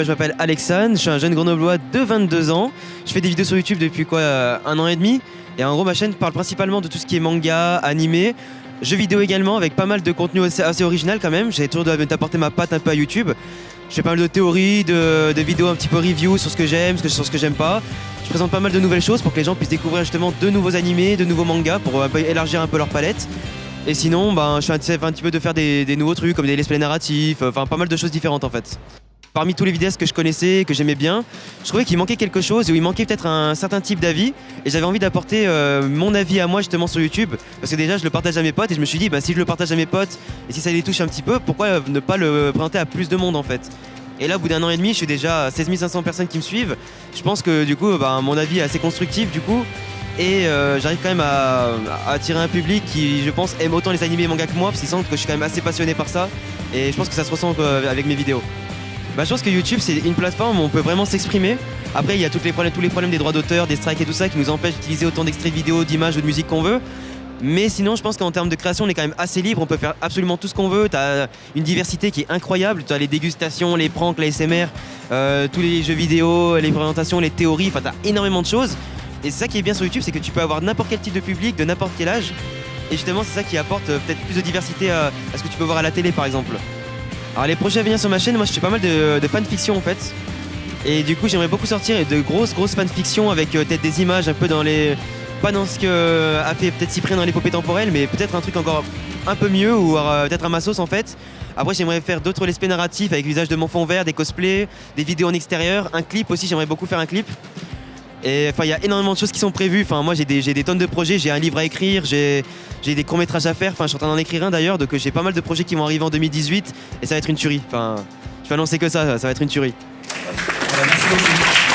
je m'appelle Alexandre, je suis un jeune grenoblois de 22 ans. Je fais des vidéos sur YouTube depuis un an et demi. Et en gros, ma chaîne parle principalement de tout ce qui est manga, animé, jeux vidéo également, avec pas mal de contenu assez original quand même. J'ai toujours d'apporter ma patte un peu à YouTube. Je fais pas mal de théories, de vidéos un petit peu review sur ce que j'aime, sur ce que j'aime pas. Je présente pas mal de nouvelles choses pour que les gens puissent découvrir justement de nouveaux animés, de nouveaux mangas pour élargir un peu leur palette. Et sinon, je suis un petit peu de faire des nouveaux trucs comme des let's play narratifs, enfin pas mal de choses différentes en fait. Parmi tous les vidéastes que je connaissais, que j'aimais bien, je trouvais qu'il manquait quelque chose, ou il manquait peut-être un certain type d'avis. Et j'avais envie d'apporter mon avis à moi justement sur YouTube. Parce que déjà je le partage à mes potes et je me suis dit si je le partage à mes potes et si ça les touche un petit peu, pourquoi ne pas le présenter à plus de monde en fait. Et là au bout d'un an et demi, je suis déjà à 16 500 personnes qui me suivent. Je pense que du coup mon avis est assez constructif du coup. Et j'arrive quand même à attirer un public qui je pense aime autant les animés et mangas que moi, parce qu'ils sentent que je suis quand même assez passionné par ça. Et je pense que ça se ressent avec mes vidéos. Je pense que YouTube c'est une plateforme où on peut vraiment s'exprimer. Après il y a tous les problèmes des droits d'auteur, des strikes et tout ça qui nous empêchent d'utiliser autant d'extraits de vidéos, d'images ou de musique qu'on veut. Mais sinon je pense qu'en termes de création on est quand même assez libre, on peut faire absolument tout ce qu'on veut. T'as une diversité qui est incroyable, t'as les dégustations, les pranks, les ASMR, tous les jeux vidéo, les présentations, les théories, enfin t'as énormément de choses. Et c'est ça qui est bien sur YouTube, c'est que tu peux avoir n'importe quel type de public, de n'importe quel âge. Et justement c'est ça qui apporte peut-être plus de diversité à ce que tu peux voir à la télé par exemple. Alors les projets à venir sur ma chaîne, moi je fais pas mal de fanfiction en fait. Et du coup j'aimerais beaucoup sortir de grosses fanfictions avec peut-être des images un peu pas dans ce que a fait peut-être Cyprien dans l'épopée temporelle, mais peut-être un truc encore un peu mieux ou peut-être à ma sauce en fait. Après j'aimerais faire d'autres let's play narratifs avec l'usage de mon fond vert, des cosplays, des vidéos en extérieur, un clip aussi, j'aimerais beaucoup faire un clip. Et il y a énormément de choses qui sont prévues. Moi j'ai des tonnes de projets, j'ai un livre à écrire, j'ai des courts-métrages à faire, je suis en train d'en écrire un d'ailleurs, donc j'ai pas mal de projets qui vont arriver en 2018 et ça va être une tuerie. Je peux annoncer que ça va être une tuerie. Merci beaucoup.